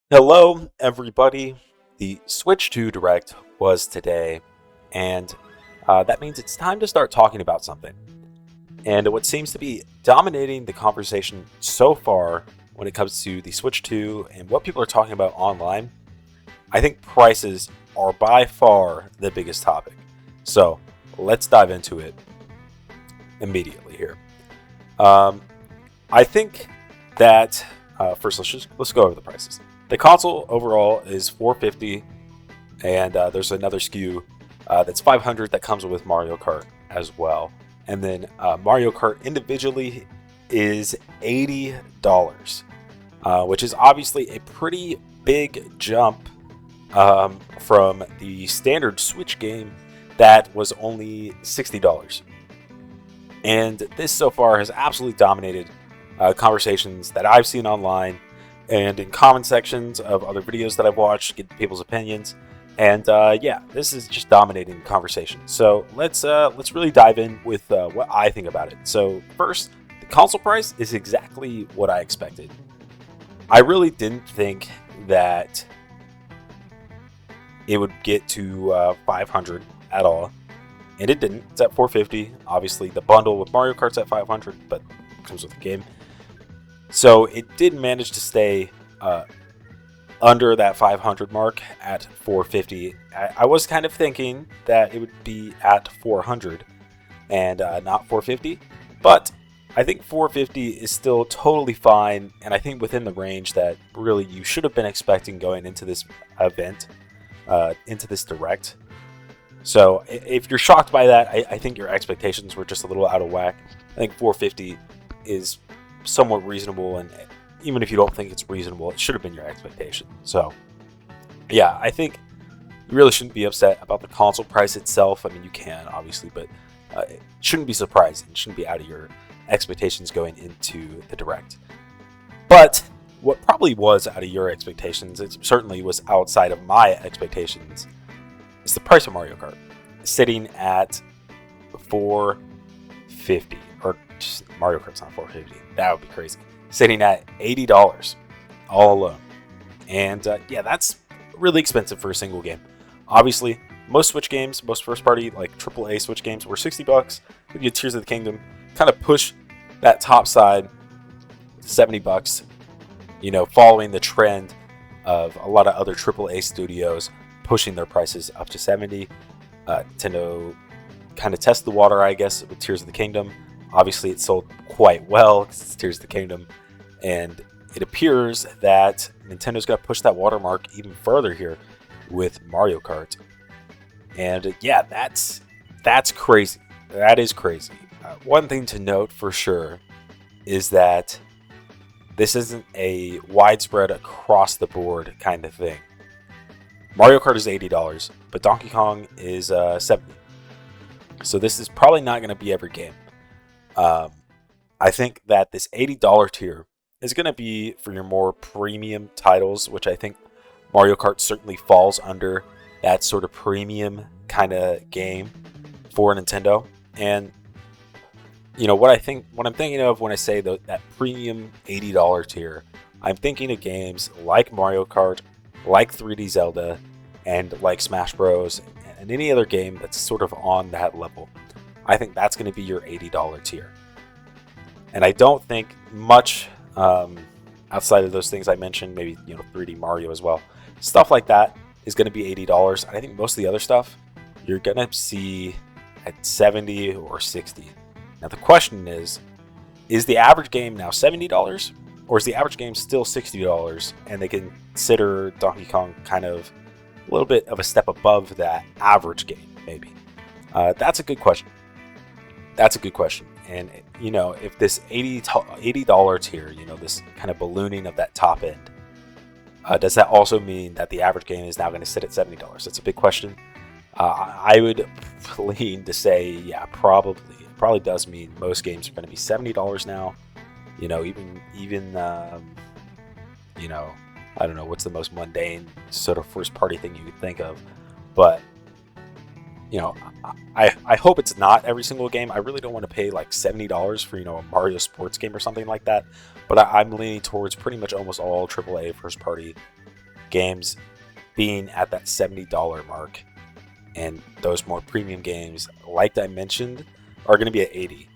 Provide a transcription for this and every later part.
Hello, everybody. The Switch 2 Direct was today, and that means it's time to start talking about something. And what seems to be dominating the conversation so far when it comes to the Switch 2 and what people are talking about online, I think prices are by far the biggest topic. So let's dive into it immediately here. Um, I think that first let's go over the prices. The console overall is 450, and there's another SKU that's 500 that comes with Mario Kart as well. And then Mario Kart individually is $80, which is obviously a pretty big jump from the standard Switch game that was only $60. And this so far has absolutely dominated conversations that I've seen online and in comment sections of other videos that I've watched, get people's opinions. And yeah, this is just dominating the conversation. So let's really dive in with what I think about it. So first, the console price is exactly what I expected. I really didn't think that it would get to 500 at all, and it didn't. It's at 450. Obviously, the bundle with Mario Kart's at 500, but it comes with the game. So it did manage to stay under that 500 mark at 450. I was kind of thinking that it would be at 400 and not 450, but I think 450 is still totally fine, and I think within the range that really you should have been expecting going into this event, into this direct. So if you're shocked by that, I think your expectations were just a little out of whack. I think 450 is somewhat reasonable, and even if you don't think it's reasonable, it should have been your expectation. So yeah, I think you really shouldn't be upset about the console price itself. I mean, you can obviously, but it shouldn't be surprising. It shouldn't be out of your expectations going into the direct. But what probably was out of your expectations, it certainly was outside of my expectations, is the price of Mario Kart, sitting at 450. Or just Mario Kart's not 450. That would be crazy. Sitting at $80 all alone. And yeah, that's really expensive for a single game. Obviously, most Switch games, most first party like AAA Switch games were $60. You get Tears of the Kingdom, kind of push that top side to $70. You know, following the trend of a lot of other AAA studios pushing their prices up to 70. Nintendo kind of test the water, I guess, with Tears of the Kingdom. Obviously, it sold quite well because it's Tears of the Kingdom, and it appears that Nintendo's going to push that watermark even further here with Mario Kart. And yeah, that's crazy. That is crazy. One thing to note for sure is that this isn't a widespread across the board kind of thing. Mario Kart is $80, but Donkey Kong is $70. So this is probably not going to be every game. I think that this $80 tier is going to be for your more premium titles, which I think Mario Kart certainly falls under that sort of premium kind of game for Nintendo. And you know what I'm thinking of when I say that premium $80 tier, I'm thinking of games like Mario Kart, like 3D Zelda, and like Smash Bros, and any other game that's sort of on that level. I think that's going to be your $80 tier. And I don't think much outside of those things I mentioned, maybe 3D Mario as well, stuff like that is going to be $80. And I think most of the other stuff you're going to see at 70 or 60. Now the question is the average game now $70, or is the average game still $60, and they consider Donkey Kong kind of a little bit of a step above that average game, maybe? That's a good question. And if this $80 tier, this kind of ballooning of that top end, does that also mean that the average game is now going to sit at $70? That's a big question. I would lean to say, yeah, probably. It probably does mean most games are going to be $70 now. Even I don't know what's the most mundane sort of first party thing you could think of, but I hope it's not every single game. I really don't want to pay like $70 for a Mario sports game or something like that. But I'm leaning towards pretty much almost all AAA first party games being at that $70 mark, and those more premium games, like I mentioned, are going to be at $80.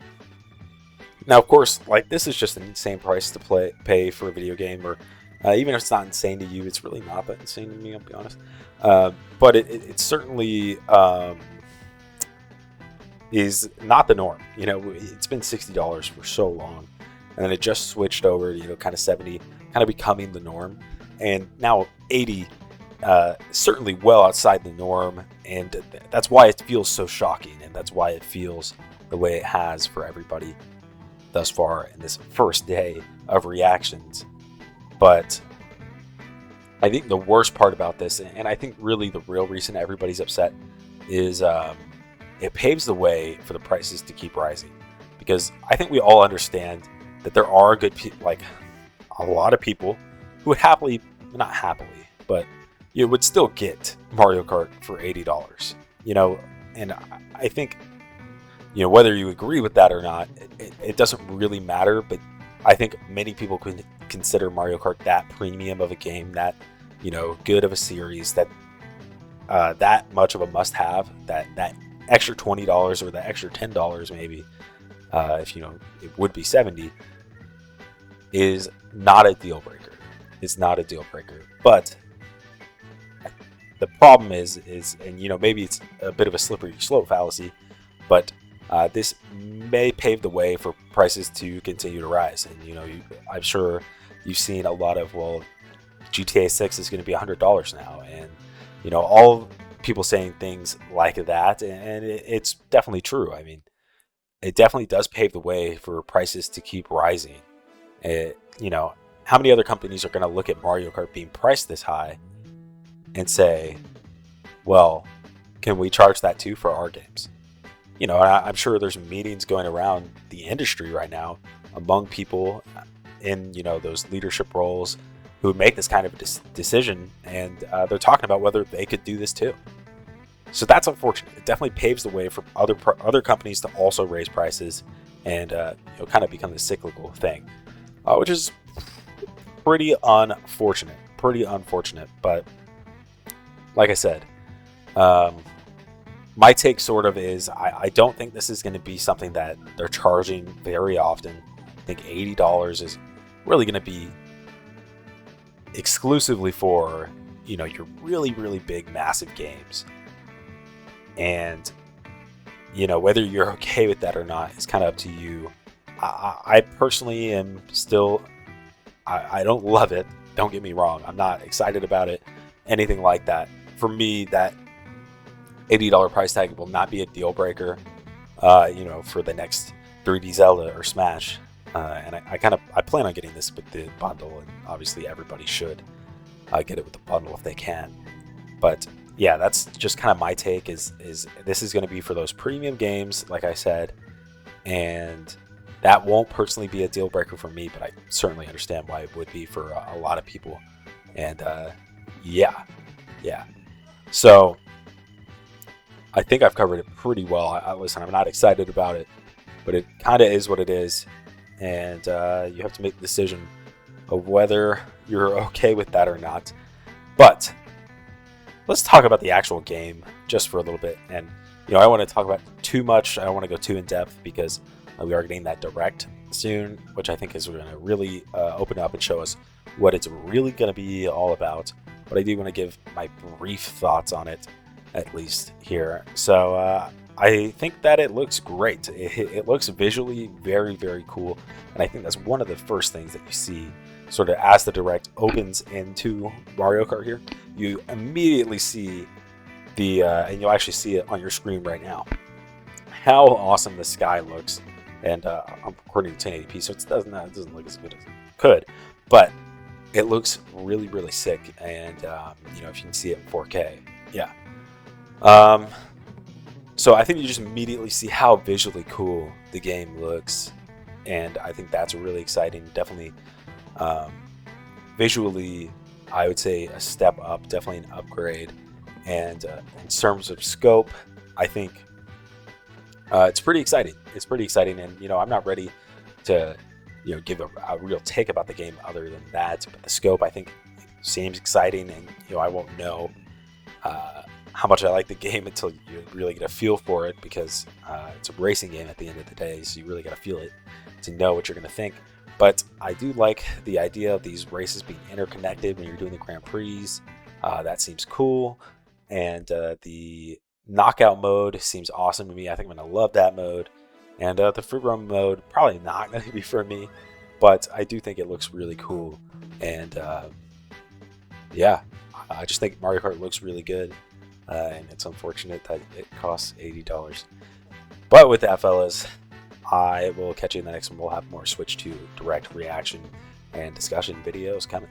Now, of course, like, this is just an insane price to pay for a video game, or even if it's not insane to you, it's really not that insane to me, I'll be honest. But it certainly is not the norm. You know, it's been $60 for so long, and then it just switched over to, you know, kind of 70, kind of becoming the norm, and now 80, certainly well outside the norm, and that's why it feels so shocking, and that's why it feels the way it has for everybody thus far in this first day of reactions. But I think the worst part about this, and I think really the real reason everybody's upset, is it paves the way for the prices to keep rising. Because I think we all understand that there are like a lot of people who would not happily, but you would still get Mario Kart for $80. You know, and I think, you know, whether you agree with that or not, it doesn't really matter. But I think many people could consider Mario Kart that premium of a game, that, you know, good of a series, that that much of a must-have, that extra $20 or the extra $10 maybe, if you know it would be $70, is not a deal breaker. It's not a deal breaker. But the problem is, and you know, maybe it's a bit of a slippery slope fallacy, but this may pave the way for prices to continue to rise. And you know, I'm sure you've seen a lot of, well, GTA 6 is going to be $100 now, and you know, all people saying things like that, and it's definitely true. I mean, it definitely does pave the way for prices to keep rising. You know, how many other companies are going to look at Mario Kart being priced this high and say, well, can we charge that too for our games? You know, I'm sure there's meetings going around the industry right now among people in, you know, those leadership roles who make this kind of decision, and they're talking about whether they could do this too. So that's unfortunate. It definitely paves the way for other companies to also raise prices and you know, kind of become the cyclical thing, which is pretty unfortunate. But like I said, my take sort of is I don't think this is going to be something that they're charging very often. I think $80 is really going to be exclusively for, you know, your really, really big, massive games. And, you know, whether you're okay with that or not is kind of up to you. I personally am still, I don't love it. Don't get me wrong. I'm not excited about it, anything like that. For me, that $80 price tag will not be a deal breaker, you know, for the next 3D Zelda or Smash. And I plan on getting this with the bundle, and obviously everybody should get it with the bundle if they can. But yeah, that's just kind of my take. Is this is going to be for those premium games, like I said, and that won't personally be a deal breaker for me, but I certainly understand why it would be for a lot of people. And yeah. So I think I've covered it pretty well. Listen, I'm not excited about it, but it kind of is what it is. And you have to make the decision of whether you're okay with that or not. But let's talk about the actual game just for a little bit. And, you know, I don't want to talk about too much. I don't want to go too in depth because we are getting that direct soon, which I think is going to really open up and show us what it's really going to be all about. But I do want to give my brief thoughts on it, at least here. So I think that it looks great. It looks visually very, very cool. And I think that's one of the first things that you see sort of as the direct opens into Mario Kart here. You immediately see and you'll actually see it on your screen right now, how awesome the sky looks. And I'm recording 1080p, so it doesn't look as good as it could. But it looks really, really sick. And, you know, if you can see it in 4K, yeah. So I think you just immediately see how visually cool the game looks, and I think that's really exciting. Definitely, visually, I would say a step up, definitely an upgrade. And in terms of scope, I think it's pretty exciting. It's pretty exciting, and you know, I'm not ready to, you know, give a real take about the game other than that. But the scope, I think, seems exciting, and I won't know how much I like the game until you really get a feel for it, because it's a racing game at the end of the day, so you really got to feel it to know what you're going to think. But I do like the idea of these races being interconnected when you're doing the Grand Prix. That seems cool. And the knockout mode seems awesome to me. I think I'm going to love that mode. And the free roam mode, probably not going to be for me, but I do think it looks really cool. And yeah, I just think Mario Kart looks really good. And it's unfortunate that it costs $80. But with that, fellas, I will catch you in the next one. We'll have more Switch 2 direct reaction and discussion videos coming.